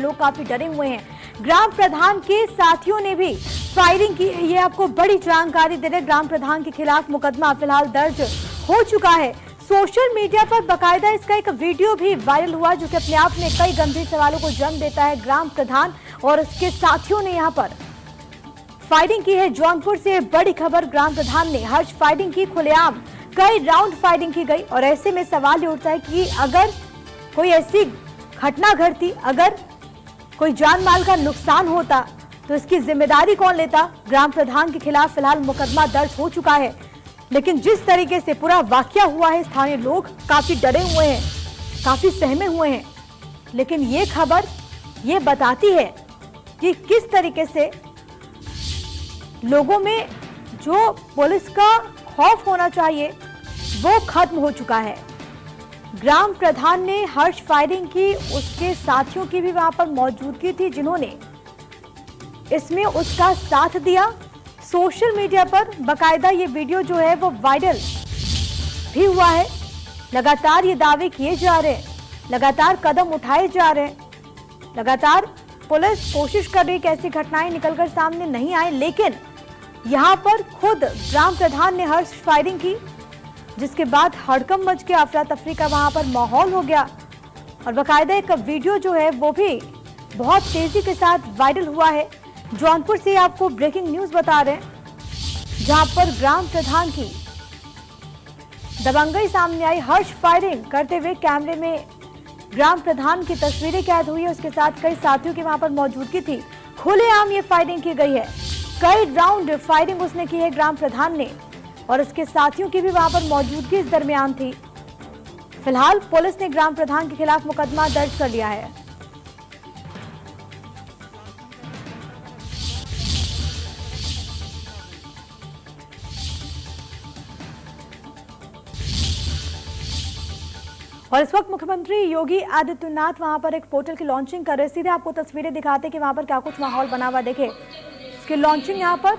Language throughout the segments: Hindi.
लोग काफी डरे हुए हैं। ग्राम प्रधान के साथियों ने भी फायरिंग की। ये आपको बड़ी जानकारी दे रहे। ग्राम प्रधान के खिलाफ मुकदमा फिलहाल दर्ज हो चुका है। सोशल मीडिया पर बकायदा इसका एक वीडियो भी वायरल हुआ, जो कि अपने आप में कई गंभीर सवालों को जन्म देता है। ग्राम प्रधान और उसके साथियों ने यहां पर फायरिंग की है। जौनपुर से बड़ी खबर, ग्राम प्रधान ने हर्ष फायरिंग की, खुलेआम कई राउंड फायरिंग की गई। और ऐसे में सवाल ये उठता है कि अगर कोई ऐसी घटना घटती, अगर कोई जान माल का नुकसान होता तो इसकी जिम्मेदारी कौन लेता। ग्राम प्रधान के खिलाफ फिलहाल मुकदमा दर्ज हो चुका है, लेकिन जिस तरीके से पूरा वाकया हुआ है, स्थानीय लोग काफी डरे हुए हैं, काफी सहमे हुए हैं। लेकिन ये खबर ये बताती है कि किस तरीके से लोगों में जो पुलिस का खौफ होना चाहिए वो खत्म हो चुका है। ग्राम प्रधान ने हर्ष फायरिंग की, उसके साथियों की भी वहां पर मौजूदगी थी, जिन्होंने इसमें उसका साथ दिया। सोशल मीडिया पर बकायदा ये वीडियो जो है वो वायरल भी हुआ है। लगातार ये दावे किए जा रहे हैं, लगातार कदम उठाए जा रहे हैं, लगातार पुलिस कोशिश कर रही है कि ऐसी घटनाएं निकलकर सामने नहीं आए। लेकिन यहां पर खुद ग्राम प्रधान ने हर्ष फायरिंग की, जिसके बाद हड़कंप मच गया, अफरा तफरी का वहां पर माहौल हो गया। और बाकायदा एक वीडियो जो है वो भी बहुत तेजी के साथ वायरल हुआ है। जौनपुर से आपको ब्रेकिंग न्यूज बता रहे हैं, जहां पर ग्राम प्रधान की दबंगई सामने आई। हर्ष फायरिंग करते हुए कैमरे में ग्राम प्रधान की तस्वीरें कैद हुई है, उसके साथ कई साथियों की वहां पर मौजूदगी थी। खुलेआम ये फायरिंग की गई है, कई राउंड फायरिंग उसने की है ग्राम प्रधान ने, और उसके साथियों की भी वहां पर मौजूदगी इस दरमियान थी। फिलहाल पुलिस ने ग्राम प्रधान के खिलाफ मुकदमा दर्ज कर लिया है। और इस वक्त मुख्यमंत्री योगी आदित्यनाथ वहां पर एक पोर्टल की लॉन्चिंग कर रहे। सीधे आपको तस्वीरें दिखाते कि वहां पर क्या कुछ माहौल बना हुआ। देखे इसकी लॉन्चिंग यहां पर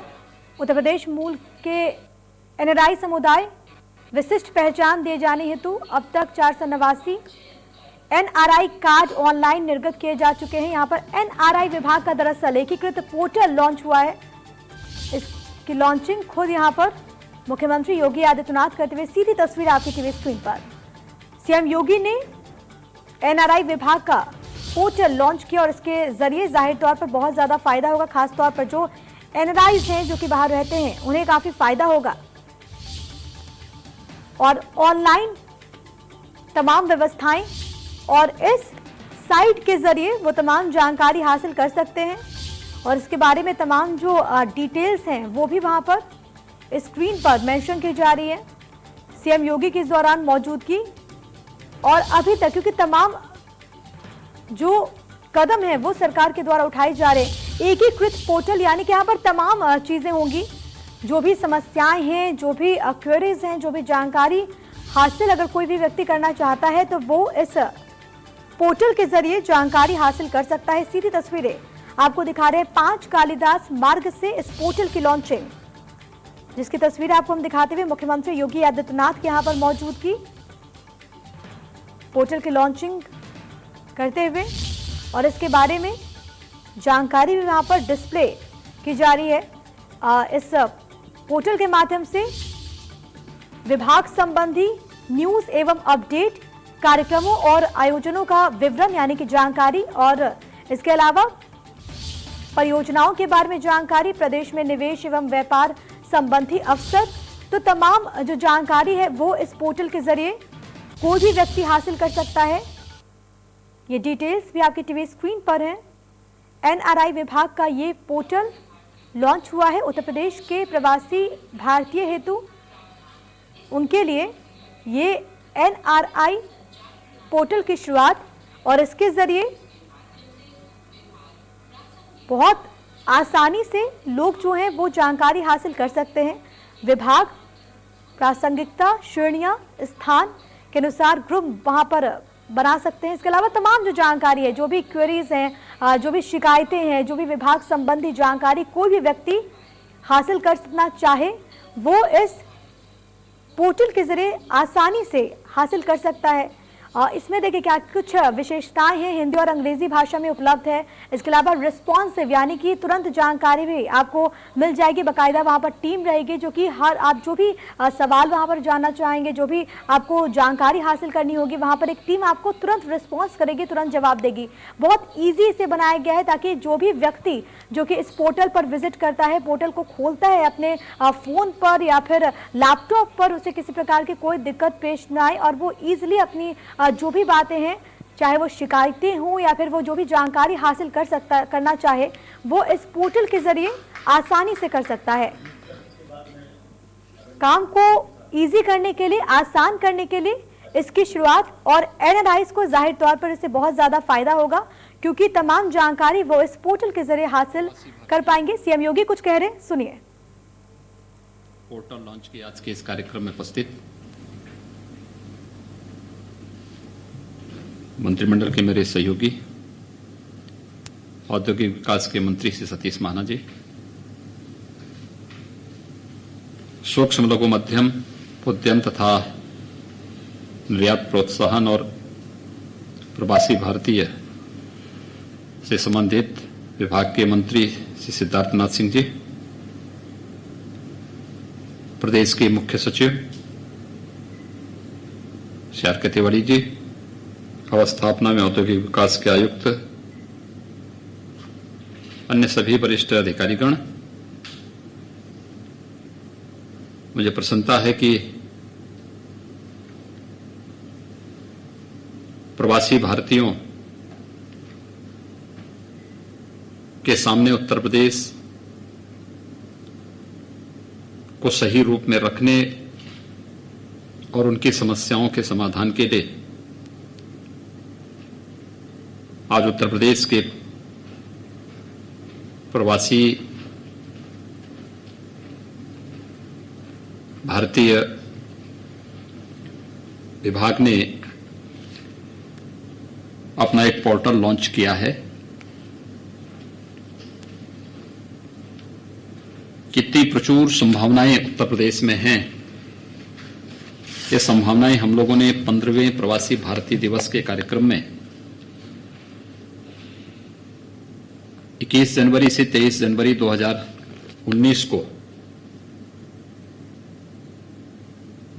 उत्तर प्रदेश मूल के एनआरआई समुदाय विशिष्ट पहचान दिए जाने हेतु अब तक 489 एनआरआई कार्ड ऑनलाइन निर्गत किए जा चुके हैं। यहाँ पर एनआरआई विभाग का दरअसल एकीकृत पोर्टल लॉन्च हुआ है। इसकी लॉन्चिंग खुद यहाँ पर मुख्यमंत्री योगी आदित्यनाथ करते हुए, सीधी तस्वीर आपकी टीवी स्क्रीन पर। सीएम योगी ने एनआरआई विभाग का पोर्टल लॉन्च किया और इसके जरिए जाहिर तौर पर बहुत ज्यादा फायदा होगा। खासतौर पर जो एनआरआईज हैं जो कि बाहर रहते हैं, उन्हें काफी फायदा होगा। और ऑनलाइन तमाम व्यवस्थाएं और इस साइट के जरिए वो तमाम जानकारी हासिल कर सकते हैं। और इसके बारे में तमाम जो डिटेल्स हैं वो भी वहां पर स्क्रीन पर मेंशन की जा रही है। सीएम योगी की इस दौरान मौजूदगी और अभी तक, क्योंकि तमाम जो कदम है वो सरकार के द्वारा उठाए जा रहे हैं। एकीकृत पोर्टल यानी कि यहाँ पर तमाम चीजें होंगी, जो भी समस्याएं हैं, जो भी क्वेरीज हैं, जो भी जानकारी हासिल अगर कोई भी व्यक्ति करना चाहता है तो वो इस पोर्टल के जरिए जानकारी हासिल कर सकता है। सीधी तस्वीरें आपको दिखा रहे हैं 5 कालिदास मार्ग से इस पोर्टल की लॉन्चिंग, जिसकी तस्वीर आपको हम दिखाते हुए मुख्यमंत्री योगी आदित्यनाथ के यहाँ पर मौजूदगी, पोर्टल की लॉन्चिंग करते हुए और इसके बारे में जानकारी भी वहां पर डिस्प्ले की जा रही है। इस पोर्टल के माध्यम से विभाग संबंधी न्यूज एवं अपडेट, कार्यक्रमों और आयोजनों का विवरण यानी कि जानकारी, और इसके अलावा परियोजनाओं के बारे में जानकारी, प्रदेश में निवेश एवं व्यापार संबंधी अवसर, तो तमाम जो जानकारी है वो इस पोर्टल के जरिए कोई भी व्यक्ति हासिल कर सकता है। ये डिटेल्स भी आपकी टीवी स्क्रीन पर है। एनआरआई विभाग का ये पोर्टल लॉन्च हुआ है उत्तर प्रदेश के प्रवासी भारतीय हेतु। उनके लिए ये एनआरआई पोर्टल की शुरुआत, और इसके जरिए बहुत आसानी से लोग जो हैं वो जानकारी हासिल कर सकते हैं। विभाग, प्रासंगिकता, श्रेणियां, स्थान के अनुसार ग्रुप वहां पर बना सकते हैं। इसके अलावा तमाम जो जानकारी है, जो भी क्वेरीज हैं, जो भी शिकायतें हैं, जो भी विभाग संबंधी जानकारी कोई भी व्यक्ति हासिल करना चाहे वो इस पोर्टल के जरिए आसानी से हासिल कर सकता है। इसमें देखिए क्या कुछ विशेषताएं हैं, हिंदी और अंग्रेजी भाषा में उपलब्ध है। इसके अलावा रिस्पॉन्सिव यानी कि तुरंत जानकारी भी आपको मिल जाएगी। बाकायदा वहां पर टीम रहेगी जो कि हर आप जो भी सवाल वहां पर जानना चाहेंगे, जो भी आपको जानकारी हासिल करनी होगी, वहां पर एक टीम आपको तुरंत रिस्पॉन्स करेगी, तुरंत जवाब देगी। बहुत ईजी इसे बनाया गया है ताकि जो भी व्यक्ति जो कि इस पोर्टल पर विजिट करता है, पोर्टल को खोलता है अपने फोन पर या फिर लैपटॉप पर, उसे किसी प्रकार की कोई दिक्कत पेश ना आए और वो इजीली अपनी जो भी बातें हैं, चाहे वो शिकायतें हों या फिर वो जो भी जानकारी हासिल करना चाहे, वो इस पोर्टल के जरिए आसानी से कर सकता है। काम को इजी करने के लिए, आसान करने के लिए इसकी शुरुआत, और एनआरआईज को जाहिर तौर पर इससे बहुत ज्यादा फायदा होगा क्योंकि तमाम जानकारी वो इस पोर्टल के जरिए हासिल कर पाएंगे। सीएम योगी कुछ कह रहे हैं, सुनिए। पोर्टल लॉन्च के आज के इस कार्यक्रम में उपस्थित मंत्रिमंडल के मेरे सहयोगी, औद्योगिक विकास के मंत्री श्री सतीश महाना जी, सूक्ष्म लघु मध्यम उद्यम तथा निर्यात प्रोत्साहन और प्रवासी भारतीय से संबंधित विभाग के मंत्री श्री सिद्धार्थनाथ सिंह जी, प्रदेश के मुख्य सचिव श्री आर के तिवारी जी, अवस्थापना में औद्योगिक विकास के आयुक्त, अन्य सभी वरिष्ठ अधिकारीगण, मुझे प्रसन्नता है कि प्रवासी भारतीयों के सामने उत्तर प्रदेश को सही रूप में रखने और उनकी समस्याओं के समाधान के लिए आज उत्तर प्रदेश के प्रवासी भारतीय विभाग ने अपना एक पोर्टल लॉन्च किया है। कितनी प्रचुर संभावनाएं उत्तर प्रदेश में हैं, ये संभावनाएं हम लोगों ने 15वें प्रवासी भारतीय दिवस के कार्यक्रम में 21 जनवरी से 23 जनवरी 2019 को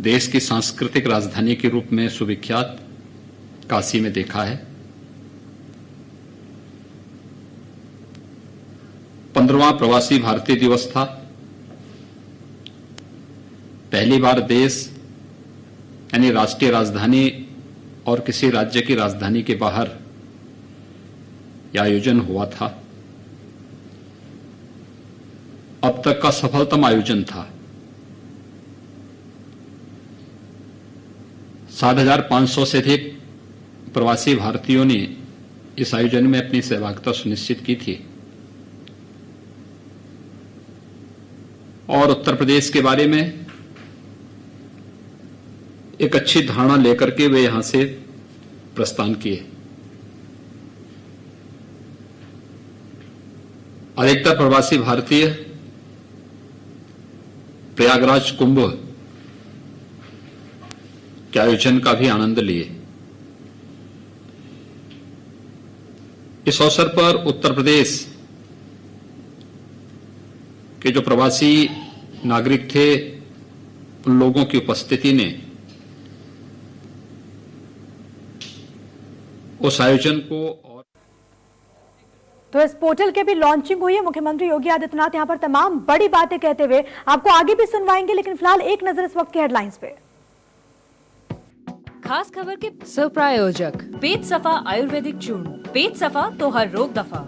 देश की सांस्कृतिक राजधानी के रूप में सुविख्यात काशी में देखा है। 15वां प्रवासी भारतीय दिवस था। पहली बार देश यानी राष्ट्रीय राजधानी और किसी राज्य की राजधानी के बाहर यह आयोजन हुआ था। अब तक का सफलतम आयोजन था। 7,500 से अधिक प्रवासी भारतीयों ने इस आयोजन में अपनी सहभागिता सुनिश्चित की थी और उत्तर प्रदेश के बारे में एक अच्छी धारणा लेकर के वे यहां से प्रस्थान किए। अधिकतर प्रवासी भारतीय प्रयागराज कुंभ के आयोजन का भी आनंद लिए। इस अवसर पर उत्तर प्रदेश के जो प्रवासी नागरिक थे, उन लोगों की उपस्थिति ने उस आयोजन को और तो इस पोर्टल के भी लॉन्चिंग हुई है। मुख्यमंत्री योगी आदित्यनाथ यहां पर तमाम बड़ी बातें कहते हुए आपको आगे भी सुनवाएंगे, लेकिन फिलहाल एक नजर इस वक्त की हेडलाइंस पे। खास खबर के सह प्रायोजक पेट सफा आयुर्वेदिक चूर्ण, पेट सफा तो हर रोग दफा।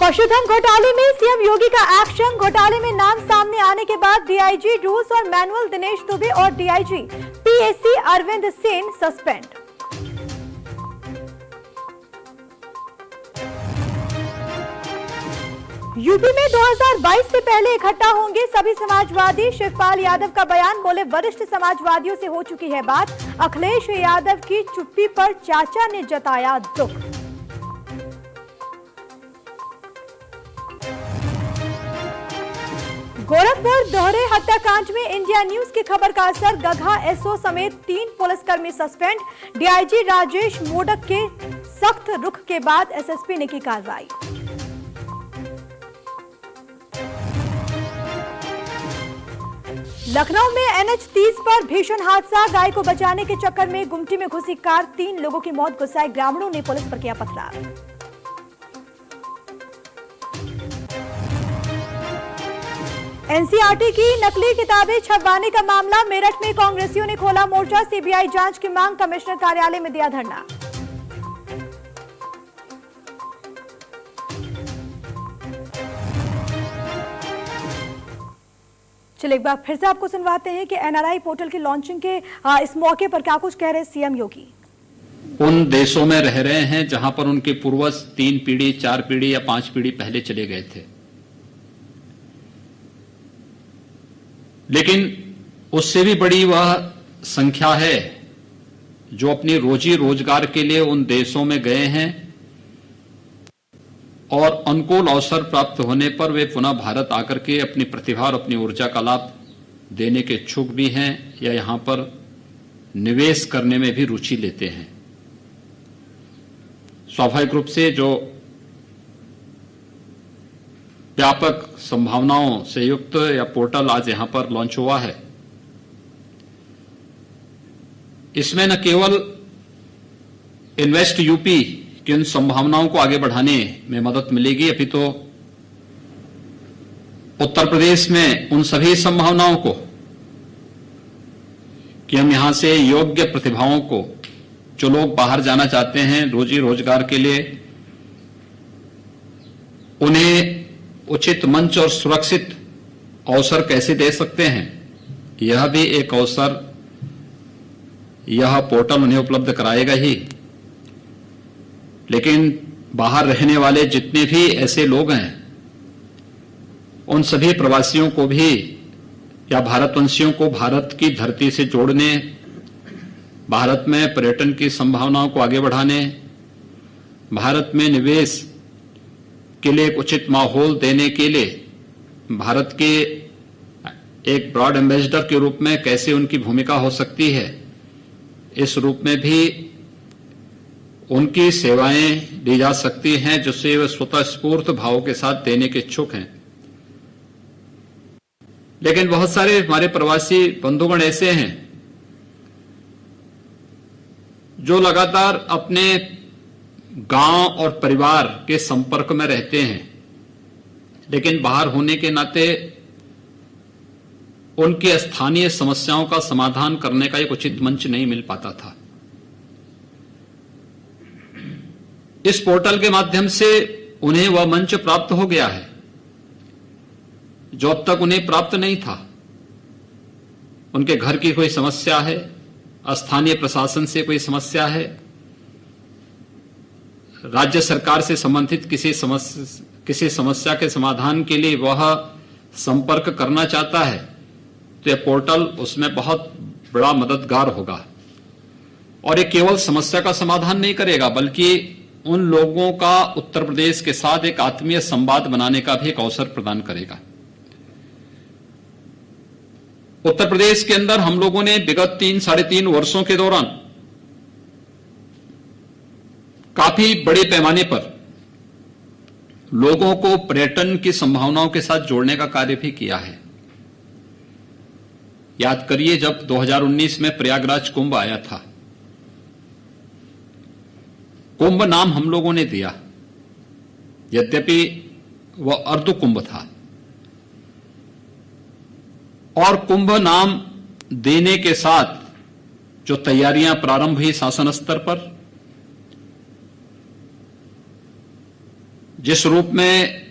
पशुधन घोटाले में सीएम योगी का एक्शन। घोटाले में नाम सामने आने के बाद डीआईजी रूस और मैनुअल दिनेश दुबे और DIG PSC Arvind Sen suspend. UP में 2022 से पहले इकट्ठा होंगे सभी समाजवादी। शिवपाल यादव का बयान, बोले वरिष्ठ समाजवादियों से हो चुकी है बात। अखिलेश यादव की चुप्पी पर चाचा ने जताया दुख। गोरखपुर दोहरे हत्याकांड में इंडिया न्यूज की खबर का असर, गगहा एसओ समेत 3 पुलिसकर्मी सस्पेंड। डीआईजी राजेश मोडक के सख्त रुख के बाद एसएसपी ने की कार्रवाई। लखनऊ में NH-30 पर भीषण हादसा, गाय को बचाने के चक्कर में गुमटी में घुसी कार, 3 लोगों की मौत, गुस्साए ग्रामीणों ने पुलिस पर किया पथराव। एनसीईआरटी की नकली किताबें छपवाने का मामला, मेरठ में कांग्रेसियों ने खोला मोर्चा, सीबीआई जांच की मांग, कमिश्नर कार्यालय में दिया धरना। चलिए एक बार फिर से आपको सुनवाते हैं कि एनआरआई पोर्टल की लॉन्चिंग के इस मौके पर क्या कुछ कह रहे हैं सीएम योगी। उन देशों में रह रहे हैं जहां पर उनके पूर्वज 3 पीढ़ी 4 पीढ़ी या 5 पीढ़ी पहले चले गए थे, लेकिन उससे भी बड़ी वह संख्या है जो अपनी रोजी रोजगार के लिए उन देशों में गए हैं और अनुकूल अवसर प्राप्त होने पर वे पुनः भारत आकर के अपनी प्रतिभा और अपनी ऊर्जा का लाभ देने के इच्छुक भी हैं या यहां पर निवेश करने में भी रुचि लेते हैं। स्वाभाविक रूप से जो व्यापक संभावनाओं से युक्त या पोर्टल आज यहां पर लॉन्च हुआ है, इसमें न केवल इन्वेस्ट यूपी कि उन संभावनाओं को आगे बढ़ाने में मदद मिलेगी, अभी तो उत्तर प्रदेश में उन सभी संभावनाओं को कि हम यहां से योग्य प्रतिभाओं को, जो लोग बाहर जाना चाहते हैं रोजी रोजगार के लिए, उन्हें उचित मंच और सुरक्षित अवसर कैसे दे सकते हैं, यह भी एक अवसर यह पोर्टल उन्हें उपलब्ध कराएगा ही। लेकिन बाहर रहने वाले जितने भी ऐसे लोग हैं, उन सभी प्रवासियों को भी या भारतवंशियों को भारत की धरती से जोड़ने, भारत में पर्यटन की संभावनाओं को आगे बढ़ाने, भारत में निवेश के लिए एक उचित माहौल देने के लिए भारत के एक ब्रॉड एम्बेसडर के रूप में कैसे उनकी भूमिका हो सकती है, इस रूप में भी उनकी सेवाएं दी जा सकती हैं, जिससे वे स्वतः स्फूर्त भाव के साथ देने के इच्छुक हैं। लेकिन बहुत सारे हमारे प्रवासी बंधुगण ऐसे हैं जो लगातार अपने गांव और परिवार के संपर्क में रहते हैं, लेकिन बाहर होने के नाते उनकी स्थानीय समस्याओं का समाधान करने का एक उचित मंच नहीं मिल पाता था। इस पोर्टल के माध्यम से उन्हें वह मंच प्राप्त हो गया है जो अब तक उन्हें प्राप्त नहीं था। उनके घर की कोई समस्या है, स्थानीय प्रशासन से कोई समस्या है, राज्य सरकार से संबंधित किसी समस्या के समाधान के लिए वह संपर्क करना चाहता है, तो यह पोर्टल उसमें बहुत बड़ा मददगार होगा। और ये केवल समस्या का समाधान नहीं करेगा, बल्कि उन लोगों का उत्तर प्रदेश के साथ एक आत्मीय संवाद बनाने का भी एक अवसर प्रदान करेगा। उत्तर प्रदेश के अंदर हम लोगों ने विगत 3-3.5 वर्षों के दौरान काफी बड़े पैमाने पर लोगों को पर्यटन की संभावनाओं के साथ जोड़ने का कार्य भी किया है। याद करिए, जब 2019 में प्रयागराज कुंभ आया था, कुंभ नाम हम लोगों ने दिया, यद्यपि वह अर्ध कुंभ था, और कुंभ नाम देने के साथ जो तैयारियां प्रारंभ हुई शासन स्तर पर, जिस रूप में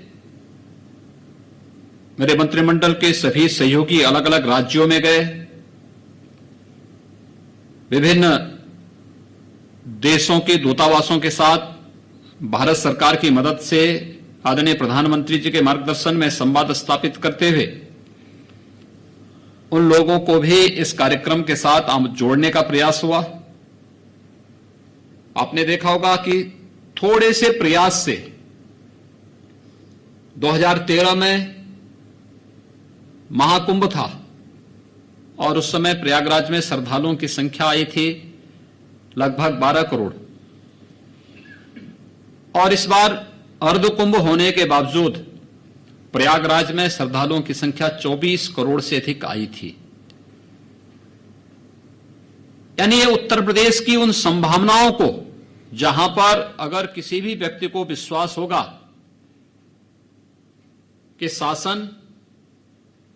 मेरे मंत्रिमंडल के सभी सहयोगी अलग अलग राज्यों में गए, विभिन्न देशों के दूतावासों के साथ भारत सरकार की मदद से आदरणीय प्रधानमंत्री जी के मार्गदर्शन में संवाद स्थापित करते हुए उन लोगों को भी इस कार्यक्रम के साथ जोड़ने का प्रयास हुआ। आपने देखा होगा कि थोड़े से प्रयास से 2013 में महाकुंभ था और उस समय प्रयागराज में श्रद्धालुओं की संख्या आई थी लगभग 12 करोड़, और इस बार अर्धकुंभ होने के बावजूद प्रयागराज में श्रद्धालुओं की संख्या 24 करोड़ से अधिक आई थी। यानी ये उत्तर प्रदेश की उन संभावनाओं को, जहां पर अगर किसी भी व्यक्ति को विश्वास होगा कि शासन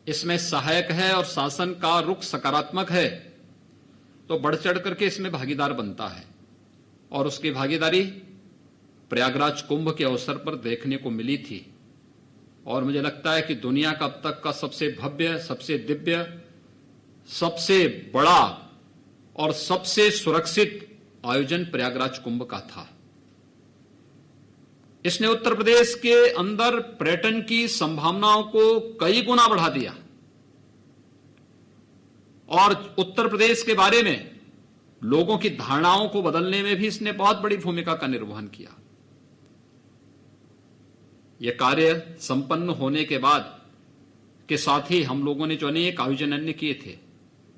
इसमें सहायक है और शासन का रुख सकारात्मक है, तो बढ़ चढ़ करके इसमें भागीदार बनता है। और उसकी भागीदारी प्रयागराज कुंभ के अवसर पर देखने को मिली थी। और मुझे लगता है कि दुनिया का अब तक का सबसे भव्य, सबसे दिव्य, सबसे बड़ा और सबसे सुरक्षित आयोजन प्रयागराज कुंभ का था। इसने उत्तर प्रदेश के अंदर पर्यटन की संभावनाओं को कई गुना बढ़ा दिया और उत्तर प्रदेश के बारे में लोगों की धारणाओं को बदलने में भी इसने बहुत बड़ी भूमिका का निर्वहन किया। यह कार्य संपन्न होने के बाद के साथ ही हम लोगों ने जो अनेक आयोजन अन्य किए थे,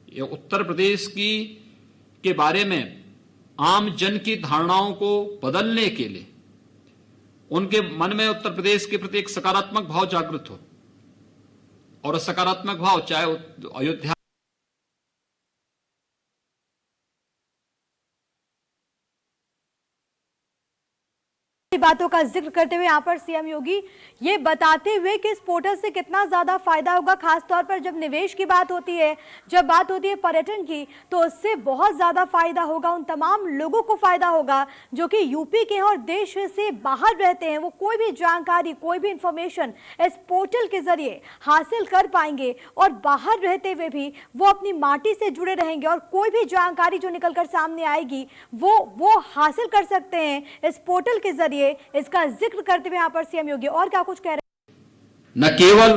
ये उत्तर प्रदेश के बारे में आम जन की धारणाओं को बदलने के लिए, उनके मन में उत्तर प्रदेश के प्रति एक सकारात्मक भाव जागृत हो, और सकारात्मक भाव चाहे अयोध्या बातों का जिक्र करते हुए यहाँ पर सीएम योगी ये बताते हुए कि इस पोर्टल से कितना ज्यादा फायदा होगा, खासतौर पर जब निवेश की बात होती है, जब बात होती है पर्यटन की, तो उससे बहुत ज्यादा फायदा होगा। उन तमाम लोगों को फायदा होगा जो कि यूपी के हैं और देश से बाहर रहते हैं। वो कोई भी जानकारी, कोई भी इंफॉर्मेशन इस पोर्टल के जरिए हासिल कर पाएंगे और बाहर रहते हुए भी वो अपनी माटी से जुड़े रहेंगे और कोई भी जानकारी जो निकलकर सामने आएगी वो हासिल कर सकते हैं इस पोर्टल के जरिए। इसका जिक्र करते हुए यहाँ पर सीएम योगी और क्या कुछ कह रहे हैं। न केवल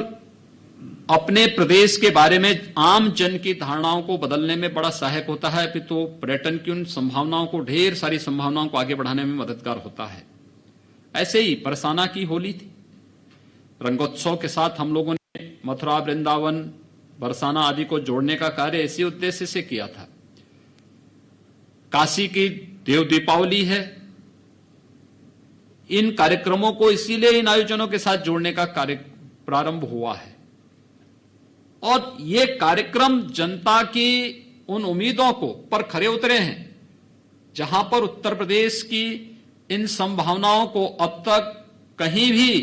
अपने प्रदेश के बारे में आम जन की धारणाओं को बदलने में बड़ा सहायक होता है, अपितु तो पर्यटन की उन संभावनाओं को, ढेर सारी संभावनाओं को आगे बढ़ाने में मददगार होता है। ऐसे ही बरसाना की होली थी, रंगोत्सव के साथ हम लोगों ने मथुरा, वृंदावन, बरसाना आदि को जोड़ने का कार्य इसी उद्देश्य से किया था। काशी की देव दीपावली है, इन कार्यक्रमों को इसीलिए इन आयोजनों के साथ जोड़ने का कार्य प्रारंभ हुआ है। और ये कार्यक्रम जनता की उन उम्मीदों को पर खरे उतरे हैं, जहां पर उत्तर प्रदेश की इन संभावनाओं को अब तक कहीं भी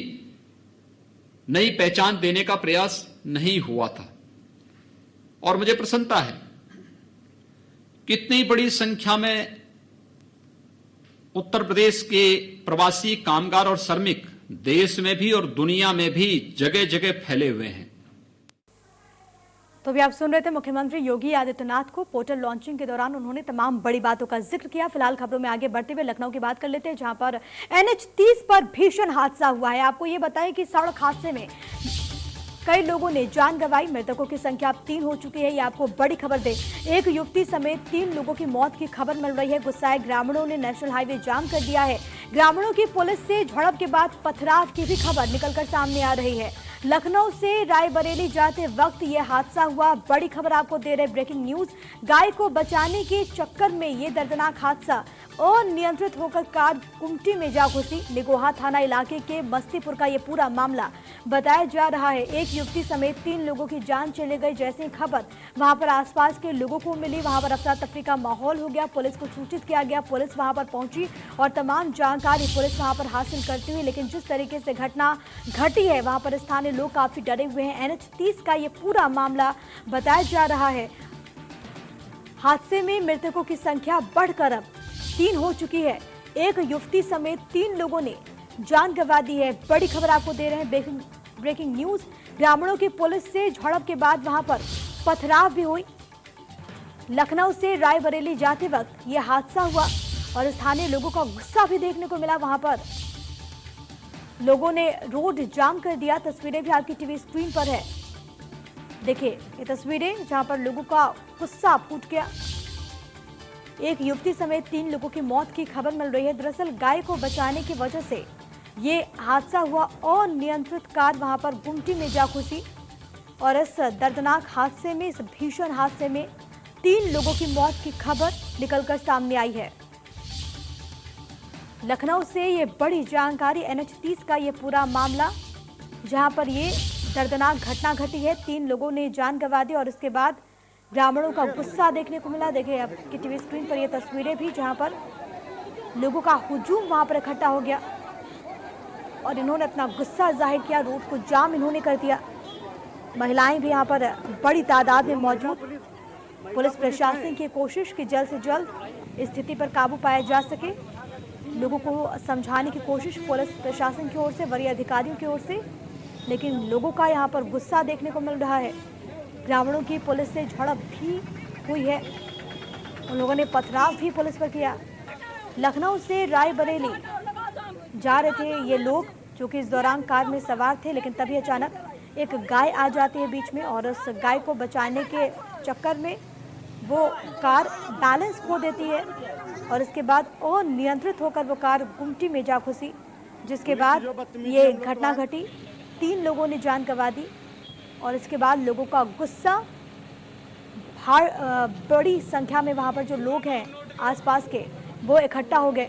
नई पहचान देने का प्रयास नहीं हुआ था। और मुझे प्रसन्नता है कितनी बड़ी संख्या में उत्तर प्रदेश के प्रवासी कामगार और श्रमिक देश में भी और दुनिया में भी जगह जगह फैले हुए हैं। तो भी आप सुन रहे थे मुख्यमंत्री योगी आदित्यनाथ को। पोर्टल लॉन्चिंग के दौरान उन्होंने तमाम बड़ी बातों का जिक्र किया। फिलहाल खबरों में आगे बढ़ते हुए लखनऊ की बात कर लेते हैं, जहां पर NH30 पर भीषण हादसा हुआ है। आपको ये बताएं कि सड़क हादसे में कई लोगों ने जान गंवाई। मृतकों की संख्या अब 3 हो चुकी है। ये आपको बड़ी खबर दे, एक युवती समेत 3 लोगों की मौत की खबर मिल रही है। गुस्साए ग्रामीणों ने नेशनल हाईवे जाम कर दिया है। ग्रामीणों की पुलिस से झड़प के बाद पथराव की भी खबर निकलकर सामने आ रही है। लखनऊ से रायबरेली जाते वक्त यह हादसा हुआ। बड़ी खबर आपको दे रहे ब्रेकिंग न्यूज। गाय को बचाने के चक्कर में ये दर्दनाक हादसा, अनियंत्रित होकर कार कुमटी में जा घुसी। लिगोहा थाना इलाके के मस्तीपुर का ये पूरा मामला बताया जा रहा है। एक युवती समेत 3 लोगों की जान चली गई। जैसे ही खबर वहां पर आसपास के लोगों को मिली, वहां पर अफरा तफरी का माहौल हो गया। पुलिस को सूचित किया गया, पुलिस वहां पर पहुंची और तमाम जानकारी पुलिस वहां पर हासिल करती हुई। लेकिन जिस तरीके से घटना घटी है, वहां पर स्थानीय लोग काफी डरे हुए हैं। NH30 का ये पूरा मामला बताया जा रहा है। हादसे में मृतकों की संख्या बढ़कर अब 3 हो चुकी है। एक युवती समेत 3 लोगों ने जान गंवा दी है। बड़ी खबर आपको दे रहे हैं ब्रेकिंग न्यूज। ग्रामीणों की पुलिस से झड़प के बाद वहां पर पथराव भी हुई। लखनऊ से रायबरेली जाते वक्त यह हादसा हुआ और स्थानीय लोगों का गुस्सा भी देखने को मिला। वहां पर लोगों ने रोड जाम कर दिया। तस्वीरें भी आपकी टीवी स्क्रीन पर है। देखिए ये तस्वीरें जहां पर लोगों का गुस्सा फूट गया। एक युवती समेत 3 लोगों की मौत की खबर मिल रही है। दरअसल गाय को बचाने की वजह से ये हादसा हुआ। अनियंत्रित कार वहां पर गुमटी में जा घुसी। और इस दर्दनाक हादसे में, इस भीषण हादसे में 3 लोगों की मौत की खबर निकलकर सामने आई है। लखनऊ से ये बड़ी जानकारी, NH 30 का ये पूरा मामला, जहां पर ये दर्दनाक घटना घटी है। 3 लोगों ने जान गंवा दी और इसके बाद ग्रामीणों का गुस्सा देखने को मिला। देखिए आपकी टीवी स्क्रीन पर ये तस्वीरें भी, जहां पर लोगों का हुजूम वहां पर इकट्ठा हो गया और इन्होंने अपना गुस्सा जाहिर किया। रोड को जाम इन्होंने कर दिया। महिलाएं भी यहाँ पर बड़ी तादाद में मौजूद। पुलिस प्रशासन की कोशिश कि जल्द से जल्द स्थिति पर काबू पाया जा सके। लोगों को समझाने की कोशिश पुलिस प्रशासन की ओर से, वरीय अधिकारियों की ओर से, लेकिन लोगों का यहाँ पर गुस्सा देखने को मिल रहा है। ग्रामीणों की पुलिस से झड़प भी हुई है। उन लोगों ने पथराव भी पुलिस पर किया। लखनऊ से रायबरेली जा रहे थे ये लोग, जो कि इस दौरान कार में सवार थे, लेकिन तभी अचानक एक गाय आ जाती है बीच में और उस गाय को बचाने के चक्कर में वो कार बैलेंस खो देती है और इसके बाद अनियंत्रित होकर वो कार गुमटी में जा घुसी, जिसके बाद ये घटना घटी। 3 लोगों ने जान गंवा दी और इसके बाद लोगों का गुस्सा, बड़ी संख्या में वहाँ पर जो लोग हैं आसपास के, वो इकट्ठा हो गए।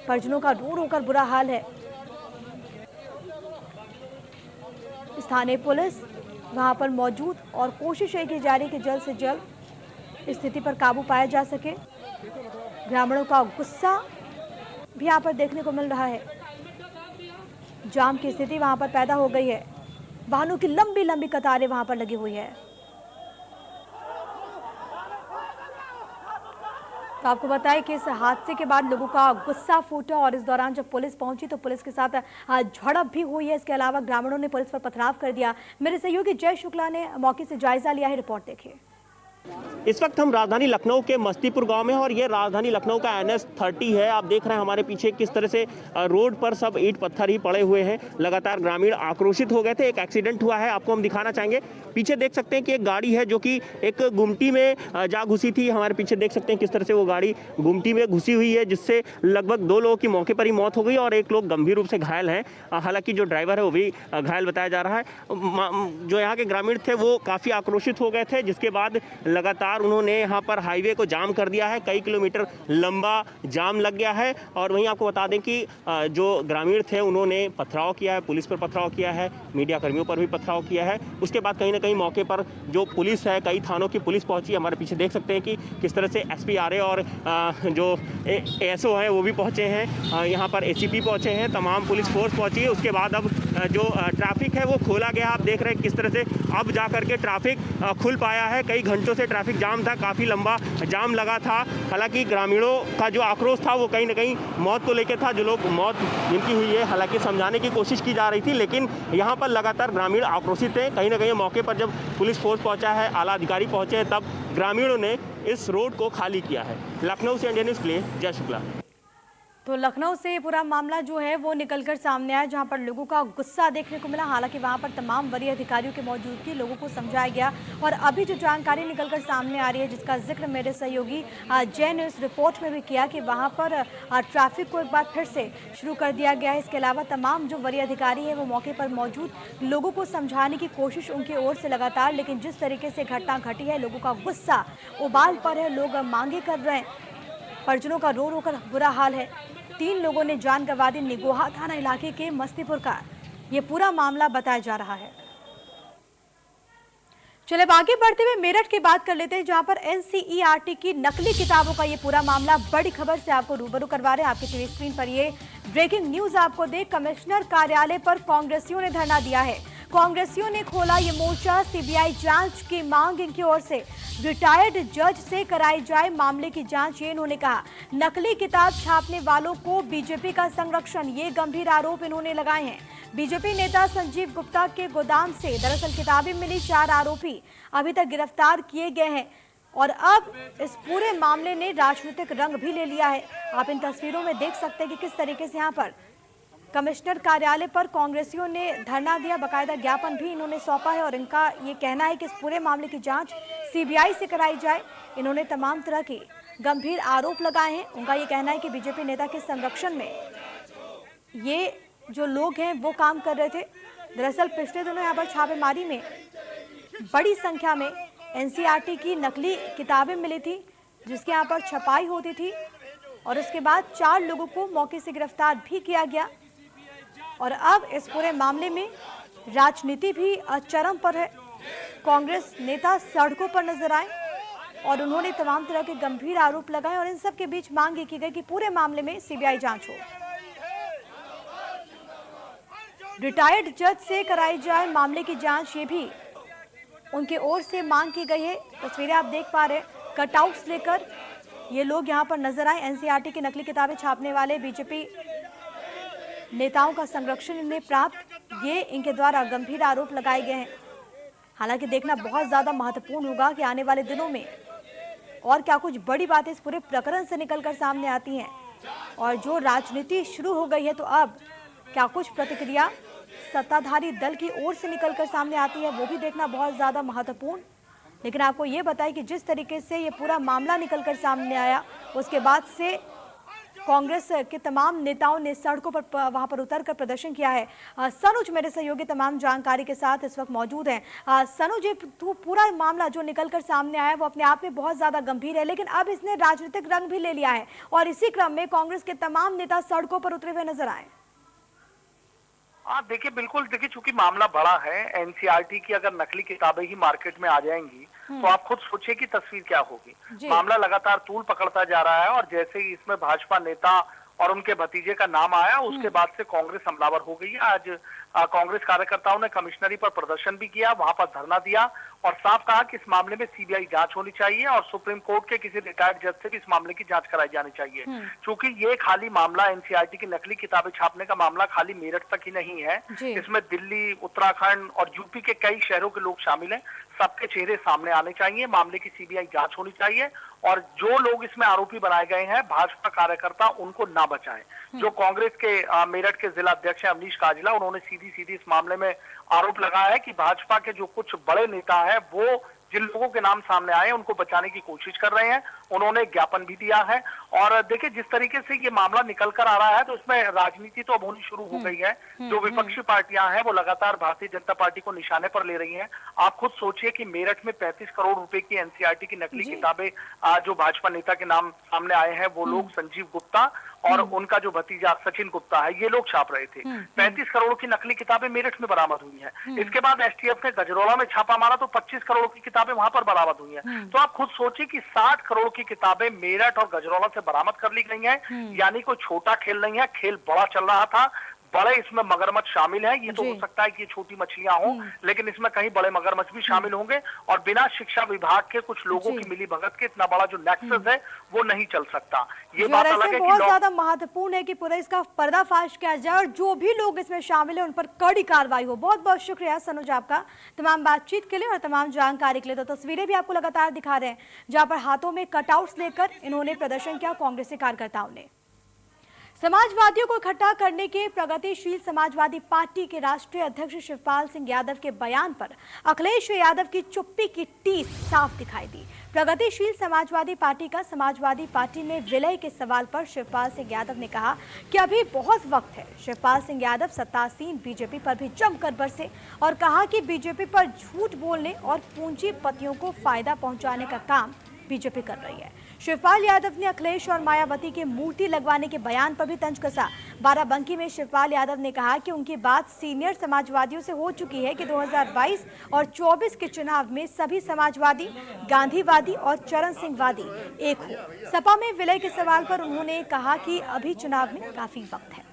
परिजनों का रो रो कर बुरा हाल है। स्थानीय पुलिस वहां पर मौजूद और कोशिश यही की जा रही है कि जल्द से जल्द स्थिति पर काबू पाया जा सके। ग्रामीणों का गुस्सा भी यहाँ पर देखने को मिल रहा है। जाम की स्थिति वहां पर पैदा हो गई है। वाहनों की लंबी लंबी कतारें वहां पर लगी हुई है। तो आपको बताएं कि इस हादसे के बाद लोगों का गुस्सा फूटा और इस दौरान जब पुलिस पहुंची तो पुलिस के साथ झड़प भी हुई है। इसके अलावा ग्रामीणों ने पुलिस पर पथराव कर दिया। मेरे सहयोगी जय शुक्ला ने मौके से जायजा लिया है। रिपोर्ट देखिए। इस वक्त हम राजधानी लखनऊ के मस्तीपुर गांव में हैं और ये राजधानी लखनऊ का NH 30 है। आप देख रहे हैं हमारे पीछे किस तरह से रोड पर सब ईंट पत्थर ही पड़े हुए हैं। लगातार ग्रामीण आक्रोशित हो गए थे। एक एक्सीडेंट हुआ है, आपको हम दिखाना चाहेंगे। पीछे देख सकते हैं कि एक गाड़ी है जो कि एक गुमटी में जा घुसी थी। हमारे पीछे देख सकते हैं किस तरह से वो गाड़ी गुमटी में घुसी हुई है, जिससे लगभग 2 लोगों की मौके पर ही मौत हो गई और 1 लोग गंभीर रूप से घायल हैं। हालांकि जो ड्राइवर है वो भी घायल बताया जा रहा है। जो यहाँ के ग्रामीण थे वो काफ़ी आक्रोशित हो गए थे, जिसके बाद लगातार उन्होंने यहाँ पर हाईवे को जाम कर दिया है। कई किलोमीटर लंबा जाम लग गया है। और वहीं आपको बता दें कि जो ग्रामीण थे उन्होंने पथराव किया है, पुलिस पर पथराव किया है, मीडिया कर्मियों पर भी पथराव किया है। उसके बाद कहीं ना कहीं मौके पर जो पुलिस है, कई थानों की पुलिस पहुंची। हमारे पीछे देख सकते हैं कि किस तरह से SP RA और जो ASO है वो भी पहुंचे हैं। यहाँ पर ACP पहुंचे हैं, तमाम पुलिस फोर्स पहुंची है। उसके बाद अब जो ट्रैफिक है वो खोला गया। आप देख रहे हैं किस तरह से अब जा करके ट्रैफिक खुल पाया है। कई घंटों से ट्रैफिक जाम था, काफ़ी लंबा जाम लगा था। हालांकि ग्रामीणों का जो आक्रोश था वो कहीं ना कहीं मौत को लेकर था। जो लोग मौत जिनकी हुई है, हालांकि समझाने की कोशिश की जा रही थी, लेकिन यहाँ पर लगातार ग्रामीण आक्रोशित थे। कहीं ना कहीं मौके पर जब पुलिस फोर्स पहुंचा है, आला अधिकारी पहुंचे हैं, तब ग्रामीणों ने इस रोड को खाली किया है। लखनऊ से इंडियन न्यूज़ के लिए जय शुक्ला। तो लखनऊ से ये पूरा मामला जो है वो निकलकर सामने आया, जहां पर लोगों का गुस्सा देखने को मिला। हालांकि वहां पर तमाम वरीय अधिकारियों की मौजूदगी, लोगों को समझाया गया। और अभी जो जानकारी निकलकर सामने आ रही है, जिसका जिक्र मेरे सहयोगी जय ने इस रिपोर्ट में भी किया, कि वहां पर ट्रैफिक को एक बार फिर से शुरू कर दिया गया है। इसके अलावा तमाम जो वरीय अधिकारी है वो मौके पर मौजूद, लोगों को समझाने की कोशिश उनकी ओर से लगातार। लेकिन जिस तरीके से घटना घटी है, लोगों का गुस्सा उबाल पर है, लोग मांगे कर रहे हैं, परिजनों का रो रो कर बुरा हाल है। 3 लोगों ने जान गंवा दी। निगोहा थाना इलाके के मस्तीपुर का ये पूरा मामला बताया जा रहा है। चले आगे बढ़ते हुए मेरठ की बात कर लेते हैं, जहां पर NCERT की नकली किताबों का ये पूरा मामला बड़ी खबर से आपको रूबरू करवा रहे हैं। आपकी टीवी स्क्रीन पर ये ब्रेकिंग न्यूज आपको दे। कमिश्नर कार्यालय पर कांग्रेसियों ने धरना दिया है। कांग्रेसियों ने खोला ये मोर्चा। CBI जांच की मांग इनकी ओर से। रिटायर्ड जज से कराई जाए मामले की जांच, ये इन्होंने कहा। नकली किताब छापने वालों को बीजेपी का संरक्षण, ये गंभीर आरोप इन्होंने लगाए हैं। बीजेपी नेता संजीव गुप्ता के गोदाम से दरअसल किताबें मिली। 4 आरोपी अभी तक गिरफ्तार किए गए हैं और अब इस पूरे मामले ने राजनीतिक रंग भी ले लिया है। आप इन तस्वीरों में देख सकते हैं कि किस तरीके से यहाँ पर कमिश्नर कार्यालय पर कांग्रेसियों ने धरना दिया, बकायदा ज्ञापन भी इन्होंने सौंपा है और इनका ये कहना है कि इस पूरे मामले की जांच CBI से कराई जाए। इन्होंने तमाम तरह के गंभीर आरोप लगाए हैं। उनका ये कहना है कि बीजेपी नेता के संरक्षण में ये जो लोग हैं वो काम कर रहे थे। दरअसल पिछले दिनों यहाँ पर छापेमारी में बड़ी संख्या में एनसीईआरटी की नकली किताबें मिली थी, जिसके यहाँ पर छपाई होती थी और उसके बाद 4 लोगों को मौके से गिरफ्तार भी किया गया। और अब इस पूरे मामले में राजनीति भी चरम पर है। कांग्रेस नेता सड़कों पर नजर आए और उन्होंने तमाम तरह के गंभीर आरोप लगाए और इन सब के बीच मांग ये की गई कि पूरे मामले में सीबीआई जांच हो, रिटायर्ड जज से कराई जाए मामले की जांच, ये भी उनके ओर से मांग की गई है। तस्वीरें आप देख पा रहे हैं, कटआउट्स लेकर ये लोग यहां पर नजर आए। एनसीईआरटी की नकली किताबें छापने वाले बीजेपी नेताओं का संरक्षण इन्हें प्राप्त, ये इनके द्वारा गंभीर आरोप लगाए गए हैं। हालांकि देखना बहुत ज्यादा महत्वपूर्ण होगा कि आने वाले दिनों में और क्या कुछ बड़ी बातें इस पूरे प्रकरण से निकलकर सामने आती हैं और जो राजनीति शुरू हो गई है, तो अब क्या कुछ प्रतिक्रिया सत्ताधारी दल की ओर से निकलकर सामने आती है, वो भी देखना बहुत ज्यादा महत्वपूर्ण। लेकिन आपको ये बताएं कि जिस तरीके से ये पूरा मामला निकलकर सामने आया, उसके बाद से कांग्रेस के तमाम नेताओं ने सड़कों पर वहां पर उतरकर प्रदर्शन किया है। सनुज मेरे सहयोगी तमाम जानकारी के साथ इस वक्त मौजूद हैं। सनुज, पूरा मामला जो निकलकर सामने आया है वो अपने आप में बहुत ज्यादा गंभीर है, लेकिन अब इसने राजनीतिक रंग भी ले लिया है और इसी क्रम में कांग्रेस के तमाम नेता सड़कों पर उतरे हुए नजर आए। देखिए, बिल्कुल देखिए, चूंकि मामला बड़ा है, एनसीईआरटी की अगर नकली किताबें ही मार्केट में आ जाएंगी तो आप खुद सोचिए कि तस्वीर क्या होगी। मामला लगातार तूल पकड़ता जा रहा है और जैसे ही इसमें भाजपा नेता और उनके भतीजे का नाम आया, उसके बाद से कांग्रेस हमलावर हो गई है। आज कांग्रेस कार्यकर्ताओं ने कमिश्नरी पर प्रदर्शन भी किया, वहां पर धरना दिया और साफ कहा कि इस मामले में सीबीआई जांच होनी चाहिए और सुप्रीम कोर्ट के किसी रिटायर्ड जज से भी इस मामले की जांच कराई जानी चाहिए। क्योंकि ये खाली मामला एनसीईआरटी की नकली किताबें छापने का मामला खाली मेरठ तक ही नहीं है, इसमें दिल्ली, उत्तराखंड और यूपी के कई शहरों के लोग शामिल हैं। सबके चेहरे सामने आने चाहिए, मामले की सीबीआई जांच होनी चाहिए और जो लोग इसमें आरोपी बनाए गए हैं भाजपा कार्यकर्ता, उनको ना बचाएं। जो कांग्रेस के मेरठ के जिला अध्यक्ष हैं अमनीश काजला, उन्होंने सीधी इस मामले में आरोप लगाया है कि भाजपा के जो कुछ बड़े नेता हैं वो जिन लोगों के नाम सामने आए उनको बचाने की कोशिश कर रहे हैं। उन्होंने ज्ञापन भी दिया है और देखिए जिस तरीके से ये मामला निकल कर आ रहा है तो इसमें राजनीति तो अब होनी शुरू हो गई है। जो विपक्षी पार्टियां हैं वो लगातार भारतीय जनता पार्टी को निशाने पर ले रही हैं। आप खुद सोचिए कि मेरठ में 35 करोड़ रुपए की एनसीईआरटी की नकली किताबें जो भाजपा नेता के नाम सामने आए हैं, वो लोग संजीव गुप्ता और उनका जो भतीजा सचिन गुप्ता है, ये लोग छाप रहे थे। 35 करोड़ की नकली किताबें मेरठ में बरामद हुई हैं। इसके बाद एसटीएफ ने गजरौला में छापा मारा तो 25 करोड़ की किताबें वहां पर बरामद हुई हैं। तो आप खुद सोचिए कि 60 करोड़ की किताबें मेरठ और गजरौला से बरामद कर ली गई हैं। यानी कोई छोटा खेल नहीं है, खेल बड़ा चल रहा था। बड़े इसमें मगरमच्छ शामिल हैं। ये तो हो सकता है कि ये छोटी मछलियां हों, लेकिन इसमें कहीं बड़े मगरमच्छ भी शामिल होंगे और बिना शिक्षा विभाग के कुछ लोगों की मिली भगत के इतना बड़ा जो नेक्सस है वो नहीं चल सकता। ये बात अलग है कि बहुत ज्यादा महत्वपूर्ण है कि पूरा इसका पर्दाफाश किया जाए और जो भी लोग इसमें शामिल है उन पर कड़ी कार्रवाई हो। बहुत बहुत शुक्रिया सनुज आपका तमाम बातचीत के लिए और तमाम जानकारी के लिए। तो तस्वीरें भी आपको लगातार दिखा रहे हैं जहां पर हाथों में कटआउट्स लेकर इन्होंने प्रदर्शन किया कांग्रेसी कार्यकर्ताओं ने। समाजवादियों को इकट्ठा करने के प्रगतिशील समाजवादी पार्टी के राष्ट्रीय अध्यक्ष शिवपाल सिंह यादव के बयान पर अखिलेश यादव की चुप्पी की टीस साफ दिखाई दी। प्रगतिशील समाजवादी पार्टी का समाजवादी पार्टी में विलय के सवाल पर शिवपाल सिंह यादव ने कहा कि अभी बहुत वक्त है। शिवपाल सिंह यादव सत्तासीन बीजेपी पर भी जमकर बरसे और कहा कि बीजेपी पर झूठ बोलने और पूंजीपतियों को फायदा पहुंचाने का काम बीजेपी कर रही है। शिवपाल यादव ने अखिलेश और मायावती के मूर्ति लगवाने के बयान पर भी तंज कसा। बाराबंकी में शिवपाल यादव ने कहा कि उनकी बात सीनियर समाजवादियों से हो चुकी है कि 2022 और 24 के चुनाव में सभी समाजवादी, गांधीवादी और चरण सिंहवादी एक हो। सपा में विलय के सवाल पर उन्होंने कहा कि अभी चुनाव में काफी वक्त है।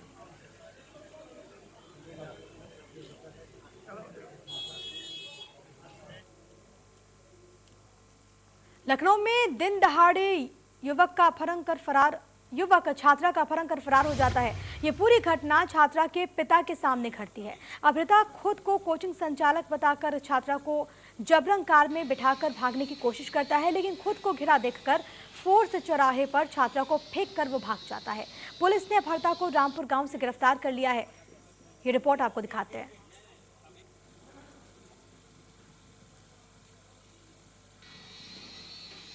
लखनऊ में दिन दहाड़े युवक छात्रा का अपहरण कर फरार हो जाता है। ये पूरी घटना छात्रा के पिता के सामने घटती है। अपहृता खुद को कोचिंग संचालक बताकर छात्रा को जबरन कार में बिठाकर भागने की कोशिश करता है, लेकिन खुद को घिरा देखकर फोर्स चौराहे पर छात्रा को फेंक कर वो भाग जाता है। पुलिस ने अपहृता को रामपुर गांव से गिरफ्तार कर लिया है। ये रिपोर्ट आपको दिखाते हैं।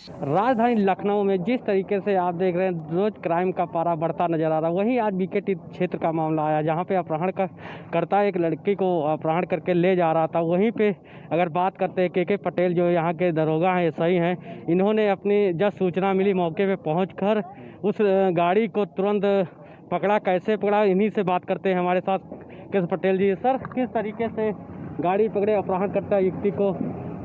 राजधानी लखनऊ में जिस तरीके से आप देख रहे हैं रोज क्राइम का पारा बढ़ता नजर आ रहा है, वहीं आज बीकेटी क्षेत्र का मामला आया जहां पे अपहरण करता एक लड़की को अपहरण करके ले जा रहा था। वहीं पे अगर बात करते हैं के पटेल जो यहाँ के दरोगा हैं, सही हैं, इन्होंने अपनी जब सूचना मिली मौके पे पहुंचकर उस गाड़ी को तुरंत पकड़ा। कैसे पकड़ा, इन्हीं से बात करते हैं। हमारे साथ के पटेल जी। सर, किस तरीके से गाड़ी पकड़े अपहरण करता व्यक्ति को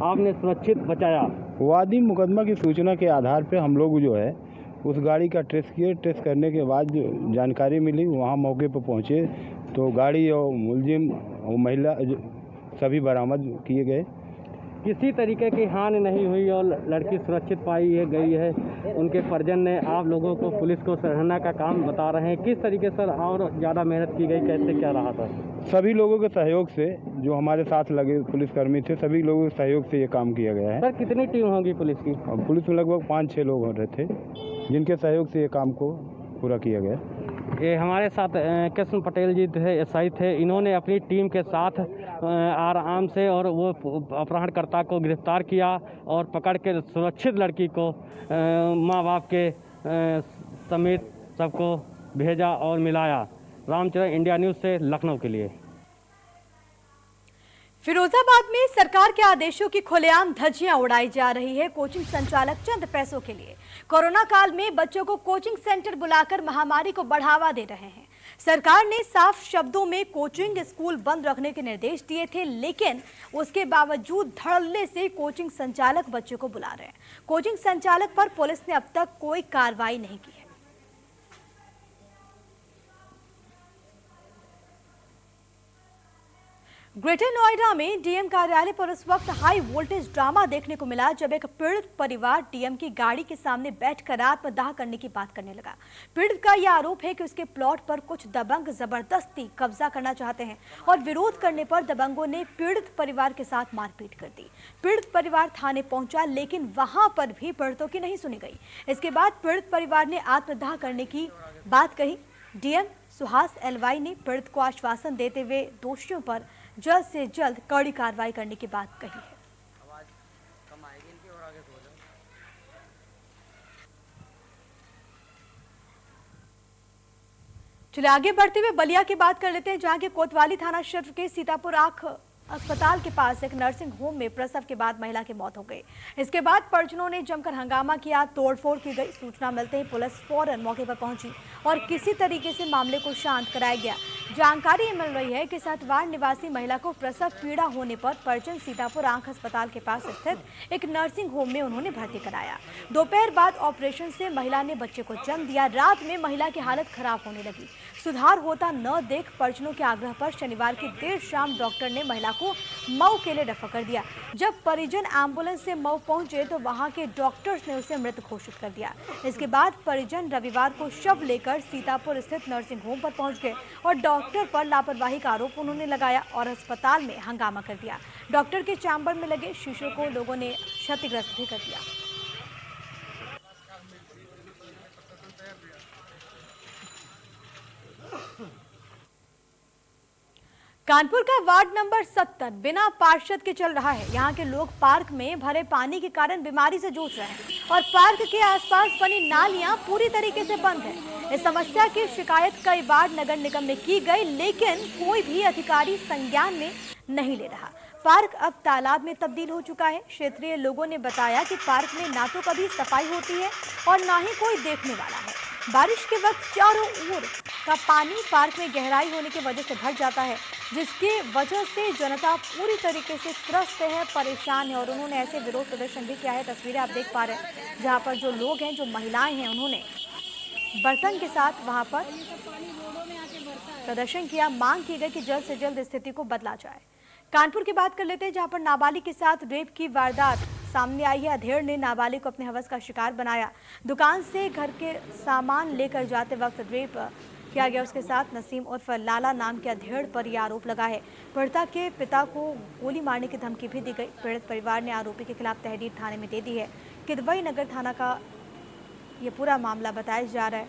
आपने सुरक्षित बचाया? वादी मुकदमा की सूचना के आधार पर हम लोग जो है उस गाड़ी का ट्रेस किए। ट्रेस करने के बाद जो जानकारी मिली वहाँ मौके पर पहुँचे तो गाड़ी और मुलजिम और महिला सभी बरामद किए गए। किसी तरीके की हानि नहीं हुई और लड़की सुरक्षित पाई गई है। उनके परिजन ने आप लोगों को, पुलिस को सराहना का काम बता रहे हैं। किस तरीके से और ज़्यादा मेहनत की गई, कैसे क्या रहा था? सभी लोगों के सहयोग से, जो हमारे साथ लगे पुलिसकर्मी थे, सभी लोगों के सहयोग से ये काम किया गया है। सर, कितनी टीम होगी पुलिस की? पुलिस में लगभग 5-6 लोग हो रहे थे जिनके सहयोग से ये काम को पूरा किया गया। ये हमारे साथ कृष्ण पटेल जी थे, एसआई थे। इन्होंने अपनी टीम के साथ आराम से और वो अपहरणकर्ता को गिरफ्तार किया और पकड़ के सुरक्षित लड़की को माँ बाप के समेत सबको भेजा और मिलाया। रामचरण, इंडिया न्यूज़ से लखनऊ के लिए। फिरोजाबाद में सरकार के आदेशों की खुलेआम धज्जियां उड़ाई जा रही है। कोचिंग संचालक चंद पैसों के लिए कोरोना काल में बच्चों को कोचिंग सेंटर बुलाकर महामारी को बढ़ावा दे रहे हैं। सरकार ने साफ शब्दों में कोचिंग स्कूल बंद रखने के निर्देश दिए थे, लेकिन उसके बावजूद धड़ल्ले से कोचिंग संचालक बच्चों को बुला रहे हैं। कोचिंग संचालक पर पुलिस ने अब तक कोई कार्रवाई नहीं की है। ग्रेटर नोएडा में डीएम कार्यालय पर उस वक्त हाई वोल्टेज ड्रामा देखने को मिला जब एक पीड़ित परिवार डीएम की गाड़ी के सामने बैठकर आत्मदाह करने की बात करने लगा। पीड़ित का यह आरोप है कि उसके प्लॉट पर कुछ दबंग जबरदस्ती कब्जा करना चाहते हैं और विरोध करने पर दबंगों ने पीड़ित परिवार के साथ मारपीट कर दी। पीड़ित परिवार थाने पहुंचा, लेकिन वहां पर भी पीड़ितों की नहीं सुनी गई। इसके बाद पीड़ित परिवार ने आत्मदाह करने की बात कही। डीएम सुहास एलवाई ने पीड़ित को आश्वासन देते हुए दोषियों पर जल्द से जल्द कड़ी कार्रवाई करने की बात कही है। चलिए आगे बढ़ते हुए बलिया की बात कर लेते हैं, जहां के कोतवाली थाना क्षेत्र के सीतापुर आंख अस्पताल के पास एक नर्सिंग होम में प्रसव के बाद महिला की मौत हो गई। इसके बाद परिजनों ने जमकर हंगामा किया, तोड़फोड़ की गई। सूचना मिलते ही पुलिस फौरन मौके पर पहुंची और किसी तरीके से मामले को शांत कराया गया। जानकारी मिल रही है कि सतवाड़ निवासी महिला को प्रसव पीड़ा होने पर परिजन सीतापुर आंख अस्पताल के पास स्थित एक नर्सिंग होम में उन्होंने भर्ती कराया। दोपहर बाद ऑपरेशन से महिला ने बच्चे को जन्म दिया। रात में महिला की हालत खराब होने लगी। सुधार होता न देख परिजनों के आग्रह पर शनिवार की देर शाम डॉक्टर ने महिला को मऊ के लिए रेफर कर दिया। जब परिजन एम्बुलेंस से मऊ पहुंचे तो वहां के डॉक्टर्स ने उसे मृत घोषित कर दिया। इसके बाद परिजन रविवार को शव लेकर सीतापुर स्थित नर्सिंग होम पर पहुंच गए और डॉक्टर पर लापरवाही का आरोप उन्होंने लगाया और अस्पताल में हंगामा कर दिया। डॉक्टर के चैम्बर में लगे शीशों को लोगों ने क्षतिग्रस्त भी कर दिया। कानपुर का वार्ड नंबर 70 बिना पार्षद के चल रहा है। यहाँ के लोग पार्क में भरे पानी के कारण बीमारी से जूझ रहे हैं और पार्क के आसपास बनी नालियां पूरी तरीके से बंद है। इस समस्या की शिकायत कई बार नगर निगम में की गई, लेकिन कोई भी अधिकारी संज्ञान में नहीं ले रहा। पार्क अब तालाब में तब्दील हो चुका है। क्षेत्रीय लोगों ने बताया कि पार्क में ना तो कभी सफाई होती है और ना ही कोई देखने वाला है। बारिश के वक्त चारों ओर का पानी पार्क में गहराई होने की वजह से भर जाता है, जिसकी वजह से जनता पूरी तरीके से त्रस्त है, परेशान है और उन्होंने ऐसे विरोध प्रदर्शन भी किया है। तस्वीरें आप देख पा रहे हैं जहां पर जो लोग हैं, जो महिलाएं हैं, उन्होंने बर्तन के साथ वहां पर प्रदर्शन किया। मांग की गई कि जल्द से जल्द स्थिति को बदला जाए। कानपुर की बात कर लेते हैं, जहां पर नाबालिग के साथ रेप की वारदात सामने आई है। अधेड़ ने नाबालिग को अपने हवस का शिकार बनाया। दुकान से घर के सामान लेकर जाते वक्त रेप किया गया। उसके साथ नसीम उर्फ लाला नाम के अधेड़ पर यह आरोप लगा है। पीड़िता के पिता को गोली मारने की धमकी भी दी गई। पीड़ित परिवार ने आरोपी के खिलाफ तहरीर थाने में दे दी है। किदवई नगर थाना का ये पूरा मामला बताया जा रहा है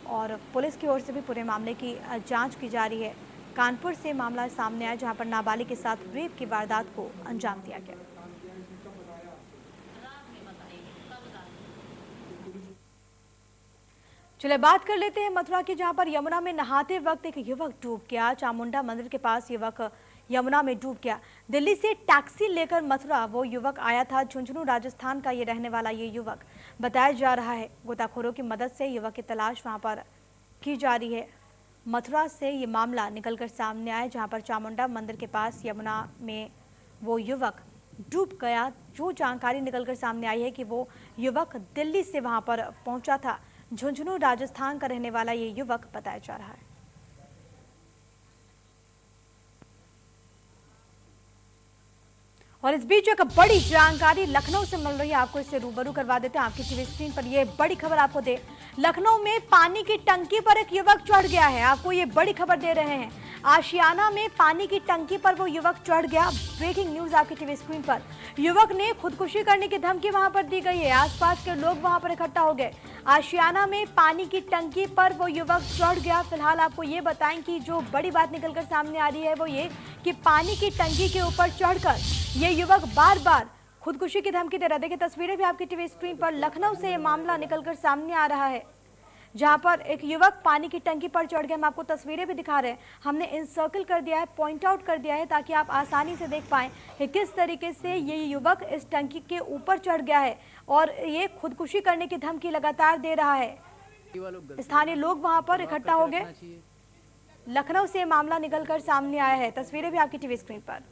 और पुलिस की ओर से भी पूरे मामले की जाँच की जा रही है। कानपुर से मामला सामने आया, जहां पर नाबालिग के साथ रेप की वारदात को अंजाम दिया गया। चलिए बात कर लेते हैं मथुरा की, जहां पर यमुना में नहाते वक्त एक युवक डूब गया। चामुंडा मंदिर के पास युवक यमुना में डूब गया। दिल्ली से टैक्सी लेकर मथुरा वो युवक आया था। झुंझुनू राजस्थान का ये रहने वाला ये युवक बताया जा रहा है। गोताखोरों की मदद से युवक की तलाश वहां पर की जा रही है। मथुरा से ये मामला निकलकर सामने आया, जहां पर चामुंडा मंदिर के पास यमुना में वो युवक डूब गया। जो जानकारी निकलकर सामने आई है कि वो युवक दिल्ली से वहां पर पहुंचा था। झुंझुनू राजस्थान का रहने वाला ये युवक बताया जा रहा है। और इस बीच एक बड़ी जानकारी लखनऊ से मिल रही है, आपको इससे रूबरू करवा देते हैं। आपकी टीवी स्क्रीन पर ये बड़ी खबर आपको दे, लखनऊ में पानी की टंकी पर एक युवक चढ़ गया है। आपको ये बड़ी खबर दे रहे हैं, आशियाना में पानी की टंकी पर वो युवक चढ़ गया। ब्रेकिंग न्यूज आपकी टीवी स्क्रीन पर। युवक ने खुदकुशी करने की धमकी वहां पर दी गई है। आसपास के लोग वहां पर इकट्ठा हो गए। आशियाना में पानी की टंकी पर वो युवक चढ़ गया। फिलहाल आपको ये बताएं कि जो बड़ी बात निकलकर सामने आ रही है वो ये कि पानी की टंकी के ऊपर चढ़कर ये युवक बार बार खुदकुशी की धमकी दे रहा है। देखिए तस्वीरें भी आपकी टीवी स्क्रीन पर। लखनऊ से ये मामला निकलकर सामने आ रहा है, जहां पर एक युवक पानी की टंकी पर चढ़ गया। हम आपको तस्वीरें भी दिखा रहे हैं, हमने इंसर्कल कर दिया है, पॉइंट आउट कर दिया है, ताकि आप आसानी से देख पाएं कि किस तरीके से ये युवक इस टंकी के ऊपर चढ़ गया है और ये खुदकुशी करने की धमकी लगातार दे रहा है। स्थानीय लोग वहां पर इकट्ठा हो गए। लखनऊ से मामला निकलकर सामने आया है। तस्वीरें भी आपकी टीवी स्क्रीन पर।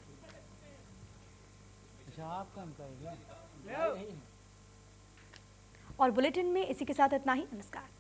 और बुलेटिन में इसी के साथ इतना ही। नमस्कार।